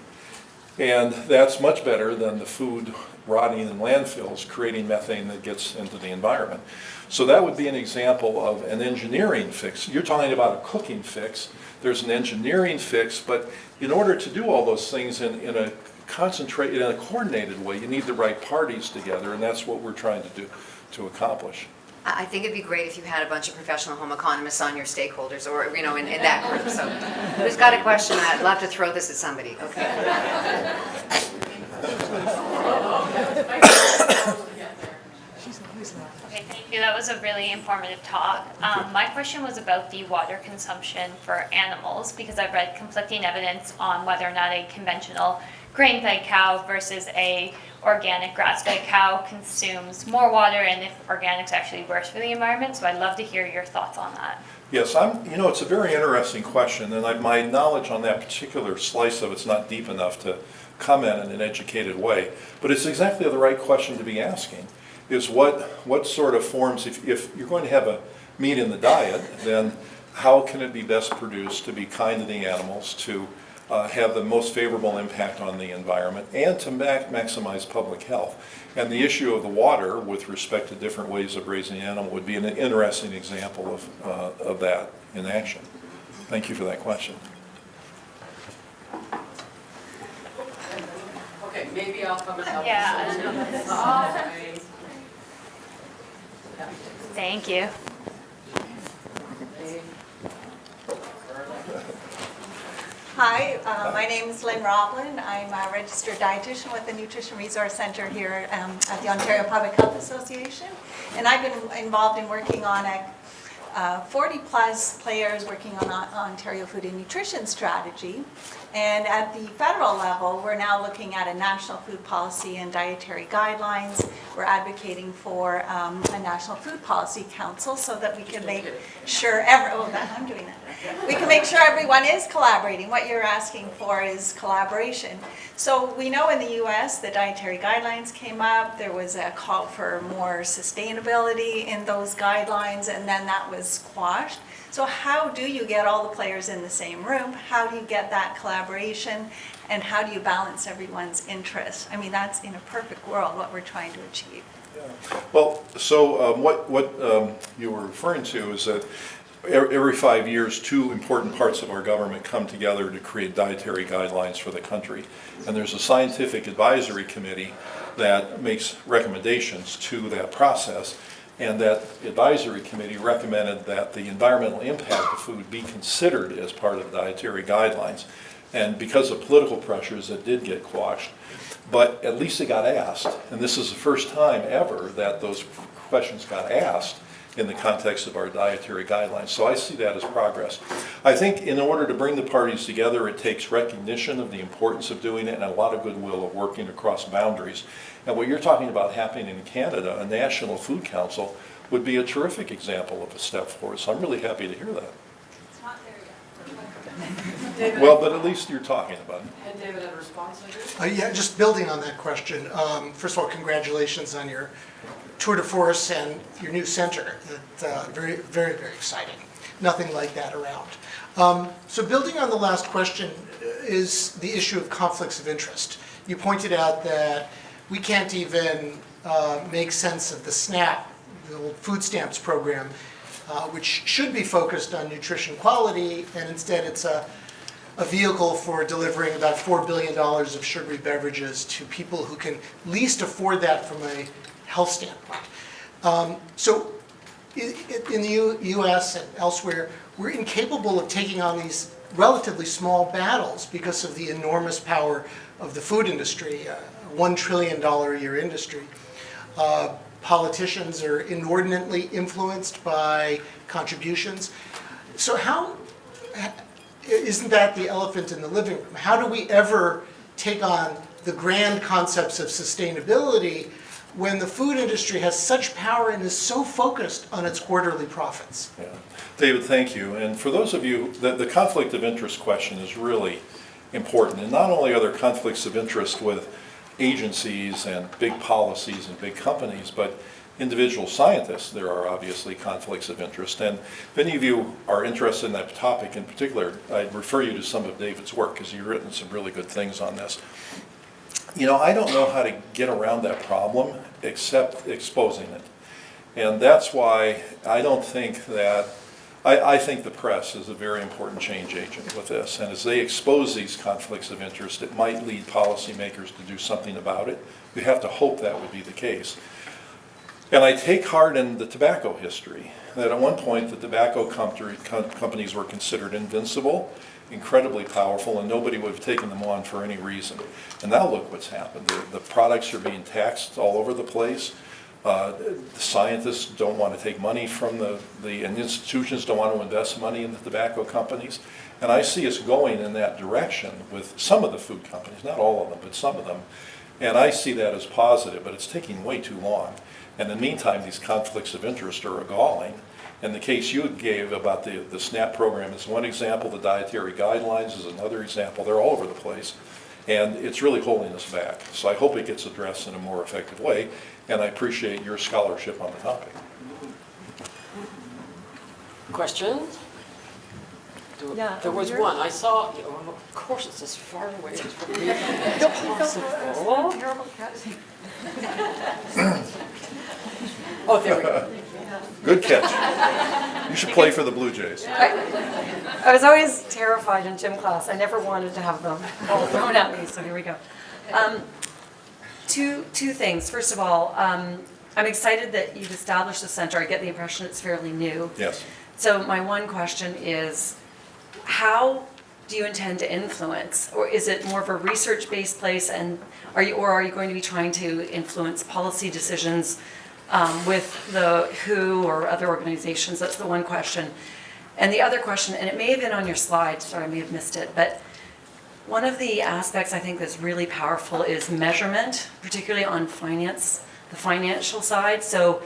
And that's much better than the food rotting in landfills, creating methane that gets into the environment. So that would be an example of an engineering fix. You're talking about a cooking fix. There's an engineering fix, but in order to do all those things in a coordinated way, you need the right parties together, and that's what we're trying to do to accomplish. I think it'd be great if you had a bunch of professional home economists on your stakeholders, or you know, in that group. So, who's got a question? I'd love to throw this at somebody. Okay. Okay, thank you. That was a really informative talk. My question was about the water consumption for animals, because I've read conflicting evidence on whether or not a conventional grain-fed cow versus a organic grass-fed cow consumes more water, and if organic's actually worse for the environment. So I'd love to hear your thoughts on that. Yes, you know, it's a very interesting question, and my knowledge on that particular slice of it's not deep enough to comment in an educated way. But it's exactly the right question to be asking, is what sort of forms, if you're going to have a meat in the diet, then how can it be best produced to be kind to the animals, to have the most favorable impact on the environment, and to maximize public health. And the issue of the water with respect to different ways of raising an animal would be an interesting example of that in action. Thank you for that question. Okay, maybe I'll come and help. Yeah. Thank you. Hi, my name is Lynn Roblin. I'm a registered dietitian with the Nutrition Resource Centre here at the Ontario Public Health Association. And I've been involved in working on 40-plus players working on Ontario Food and Nutrition Strategy. And at the federal level, we're now looking at a national food policy and dietary guidelines. We're advocating for a National Food Policy Council so that we can make sure I'm doing that. We can make sure everyone is collaborating. What you're asking for is collaboration. So we know in the US, the dietary guidelines came up. There was a call for more sustainability in those guidelines, and then that was quashed. So how do you get all the players in the same room? How do you get that collaboration? And how do you balance everyone's interests? I mean, that's in a perfect world what we're trying to achieve. Yeah. Well, so what you were referring to is that every 5 years, two important parts of our government come together to create dietary guidelines for the country. And there's a scientific advisory committee that makes recommendations to that process. And that advisory committee recommended that the environmental impact of food be considered as part of dietary guidelines. And because of political pressures, it did get quashed. But at least it got asked. And this is the first time ever that those questions got asked in the context of our dietary guidelines. So I see that as progress. I think in order to bring the parties together, it takes recognition of the importance of doing it and a lot of goodwill of working across boundaries. And what you're talking about happening in Canada, a National Food Council, would be a terrific example of a step forward. So I'm really happy to hear that. It's not there yet. Well, but at least you're talking about it. And David, a response, I guess? Yeah, just building on that question. First of all, congratulations on your tour de force and your new center. Very, very, very exciting. Nothing like that around. So building on the last question is the issue of conflicts of interest. You pointed out that we can't even make sense of the SNAP, the old food stamps program, which should be focused on nutrition quality, and instead it's a vehicle for delivering about $4 billion of sugary beverages to people who can least afford that from a health standpoint. So in the US and elsewhere, we're incapable of taking on these relatively small battles because of the enormous power of the food industry, a $1 trillion a year industry. Politicians are inordinately influenced by contributions. So isn't that the elephant in the living room? How do we ever take on the grand concepts of sustainability when the food industry has such power and is so focused on its quarterly profits? Yeah. David, thank you. And for those of you, the conflict of interest question is really important. And not only are there conflicts of interest with agencies and big policies and big companies, but individual scientists, there are obviously conflicts of interest. And if any of you are interested in that topic in particular, I'd refer you to some of David's work because he's written some really good things on this. You know, I don't know how to get around that problem except exposing it. And that's why I don't think that, I think the press is a very important change agent with this. And as they expose these conflicts of interest, it might lead policymakers to do something about it. We have to hope that would be the case. And I take heart in the tobacco history, that at one point the tobacco companies were considered invincible, incredibly powerful, and nobody would have taken them on for any reason. And now look what's happened. The products are being taxed all over the place. The scientists don't want to take money from and institutions don't want to invest money in the tobacco companies. And I see us going in that direction with some of the food companies, not all of them, but some of them. And I see that as positive, but it's taking way too long. And in the meantime, these conflicts of interest are galling. And the case you gave about the SNAP program is one example. The dietary guidelines is another example. They're all over the place. And it's really holding us back. So I hope it gets addressed in a more effective way. And I appreciate your scholarship on the topic. Questions? Yeah, There was over here. one. I saw, of course, it's as far away from me as possible. Oh, there we go. Good catch. You should play for the Blue Jays. I was always terrified in gym class. I never wanted to have them all thrown at me, so here we go. Two things. First of all, I'm excited that you've established the center. I get the impression it's fairly new. Yes. So my one question is, how do you intend to influence? Or is it more of a research-based place, and are you going to be trying to influence policy decisions with the WHO or other organizations? That's the one question. And the other question, and it may have been on your slide, sorry, I may have missed it, but one of the aspects I think that's really powerful is measurement, particularly on finance, the financial side. So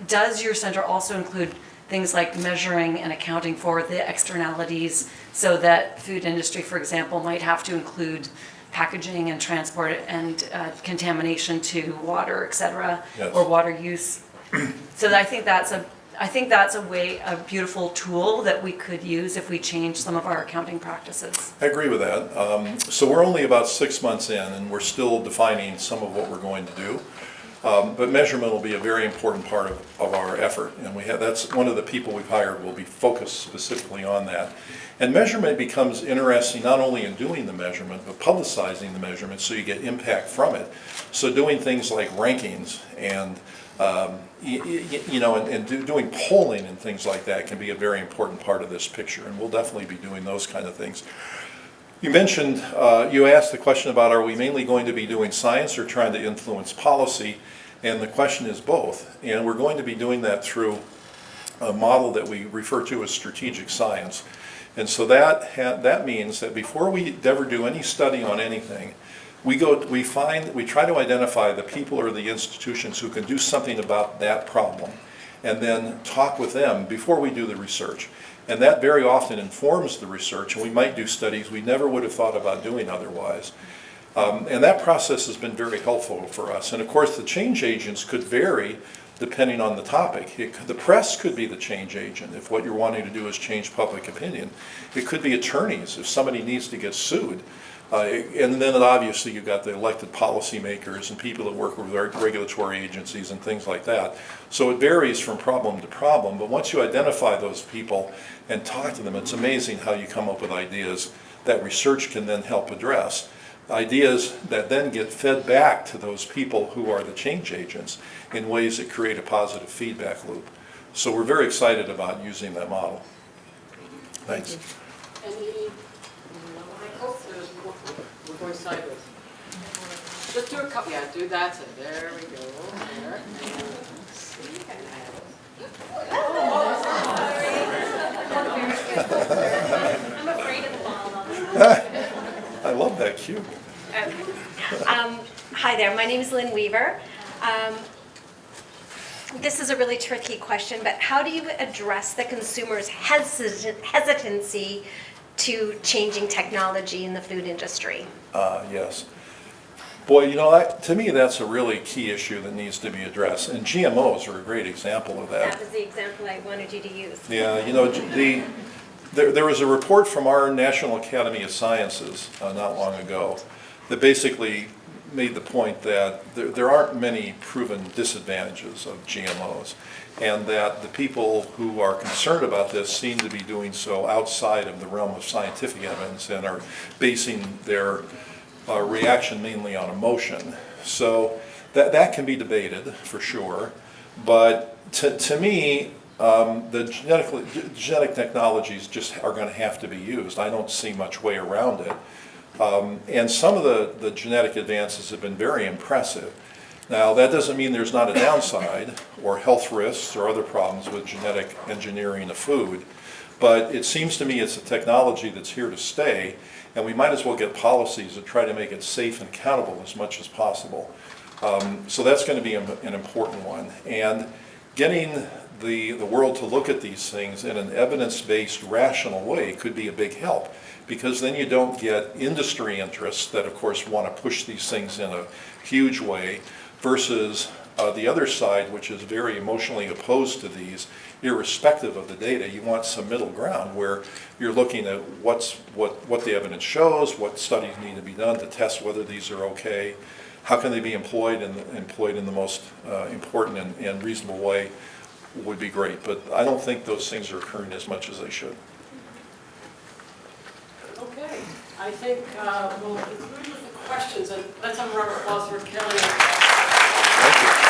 does your center also include things like measuring and accounting for the externalities, so that food industry, for example, might have to include packaging and transport and contamination to water, et cetera, Yes. or water use? So I think that's a beautiful tool that we could use if we change some of our accounting practices. I agree with that. So we're only about 6 months in, and we're still defining some of what we're going to do. But measurement will be a very important part of our effort, and that's one of the people we've hired will be focused specifically on that. And measurement becomes interesting not only in doing the measurement, but publicizing the measurement so you get impact from it. So doing things like rankings and doing polling and things like that can be a very important part of this picture, and we'll definitely be doing those kind of things. You mentioned, you asked the question about, are we mainly going to be doing science or trying to influence policy? And the question is both. And we're going to be doing that through a model that we refer to as strategic science. And so that means that before we ever do any study on anything, we try to identify the people or the institutions who can do something about that problem, and then talk with them before we do the research. And that very often informs the research, and we might do studies we never would have thought about doing otherwise. And that process has been very helpful for us. And of course, the change agents could vary depending on the topic. The press could be the change agent if what you're wanting to do is change public opinion. It could be attorneys if somebody needs to get sued. And then obviously you've got the elected policymakers and people that work with regulatory agencies and things like that. So it varies from problem to problem, but once you identify those people and talk to them, it's amazing how you come up with ideas that research can then help address. Ideas that then get fed back to those people who are the change agents in ways that create a positive feedback loop. So we're very excited about using that model. Thanks. We're going sideways. Just do a couple. Yeah, do that. And there we go. There. I'm afraid of the ball. I love that cue. Okay. Hi there, my name is Lynn Weaver. This is a really tricky question, but how do you address the consumer's hesitancy to changing technology in the food industry? Yes. Boy, to me, that's a really key issue that needs to be addressed. And GMOs are a great example of that. That was the example I wanted you to use. Yeah, there was a report from our National Academy of Sciences not long ago that basically made the point that there aren't many proven disadvantages of GMOs, and that the people who are concerned about this seem to be doing so outside of the realm of scientific evidence and are basing their reaction mainly on emotion. So that can be debated for sure, but to me, the genetic technologies just are going to have to be used. I don't see much way around it. And some of the genetic advances have been very impressive. Now, that doesn't mean there's not a downside or health risks or other problems with genetic engineering of food, but it seems to me it's a technology that's here to stay, and we might as well get policies that try to make it safe and accountable as much as possible. So that's going to be an important one. And getting the world to look at these things in an evidence-based, rational way could be a big help, because then you don't get industry interests that, of course, want to push these things in a huge way versus the other side, which is very emotionally opposed to these, irrespective of the data. You want some middle ground where you're looking at what the evidence shows, what studies need to be done to test whether these are okay, how can they be employed in the most important and reasonable way would be great. But I don't think those things are occurring as much as they should. Okay, I think we'll conclude with the questions, and let's have a round of applause for Kelly. Thank you.